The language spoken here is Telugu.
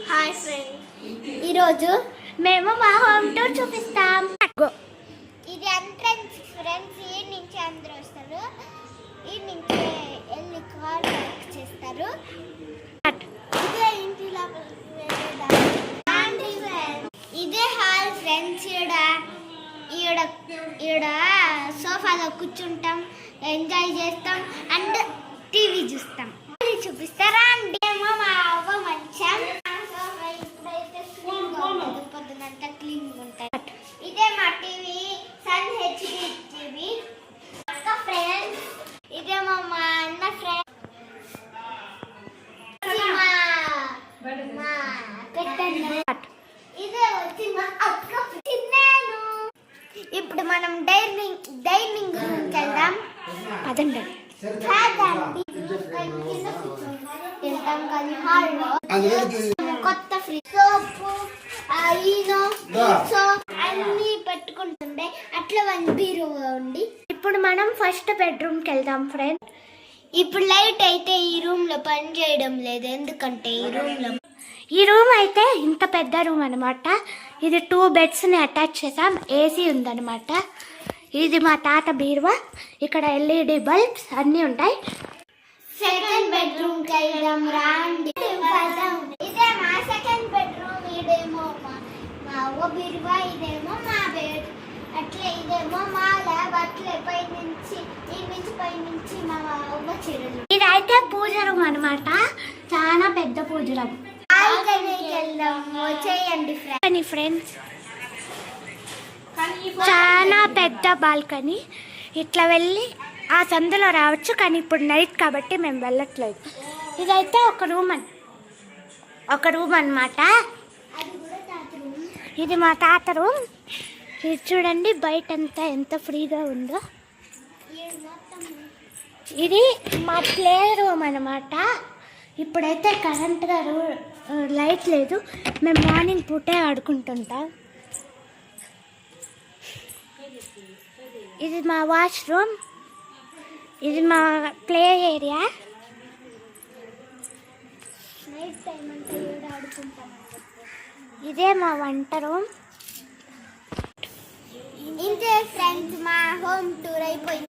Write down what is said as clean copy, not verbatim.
హాయ్ ఫ్రెండ్స్, ఈరోజు మేము మా హోమ్ టూర్ చూపిస్తాం. ఇది ఎంట్రన్స్ ఫ్రెండ్స్. ఈ నుంచి అందరూ వస్తారు. ఈ నుంచి వెళ్ళి కార్ పార్క్ చేస్తారు. ఇదే ఇంటి లోపలికి వెళ్ళేదాన్ని. ఇదే హాల్ ఫ్రెండ్స్. ఈడ సోఫాలో కూర్చుంటాం, ఎంజాయ్ చేస్తాం అండ్ టీవీ చూస్తాం. చూపిస్తారా అండి? ఏమో మా అవ్వ మంచం. ఇప్పుడైతే పొద్దునంతా క్లీన్ ఉంటాయి. ఇదే మా TV, Sun HD TV. Friends, ఇదేమో మా అన్న ఫ్రెండ్. ఇదే వచ్చి మా అక్క తిన్నాను. ఇప్పుడు మనం డైనింగ్ రూమ్కి వెళ్దాం. అదండి తింటాం కానీ హాల్లో కొత్త ఫ్రిడ్జ్, సోపు, అన్ని పెట్టుకుంటుండే. అట్లా వన్ బీరువా ఉంది. ఇప్పుడు మనం ఫస్ట్ బెడ్రూమ్కి వెళ్దాం ఫ్రెండ్. ఇప్పుడు లైట్ అయితే ఈ రూమ్ లో పని చేయడం లేదు, ఎందుకంటే ఈ రూమ్ అయితే ఇంత పెద్ద రూమ్ అనమాట. ఇది 2 beds ని అటాచ్ చేసాం. ఏసీ ఉందన్నమాట. ఇది మా తాత బీరువా. ఇక్కడ LED బల్బ్స్ అన్నీ ఉంటాయి. సెకండ్ బెడ్రూమ్ కి వెళ్దాం రాండి. ఇదే మా సెకండ్ బెడ్రూమ్. ఇదేమో మా అవ్వ బీరువా, ఇదేమో మా బెడ్. అట్లే ఇదేమో మా ల్యాబ్. అట్లే పైనుంచి మా అవ్వ చీరలు. ఇదైతే పూజ రూమ్ అనమాట. చాలా పెద్ద పూజ రూమ్. వచ్చేయండి ఫ్రెండ్స్. చాలా పెద్ద బాల్కనీ. ఇట్లా వెళ్ళి ఆ సందులో రావచ్చు, కానీ ఇప్పుడు నైట్ కాబట్టి మేము వెళ్ళట్లేదు. ఇదైతే ఒక రూమ్ అన్నమాట. ఇది మా తాత రూమ్. ఇది చూడండి, బయట అంతా ఎంత ఫ్రీగా ఉందో. ఇది మా ప్లే రూమ్ అన్నమాట. ఇప్పుడైతే కరెంట్గా లైట్ లేదు. మేము మార్నింగ్ పూటే ఆడుకుంటుంటాం. ఇది మా వాష్రూమ్. ఇది మా ప్లే ఏరియా. నైట్ టైం అంతా ఆడుకుంటాం. ఇదే మా వంట రూమ్. ఇంతే ఫ్రెండ్స్, మా హోమ్ టూర్ అయిపోయింది.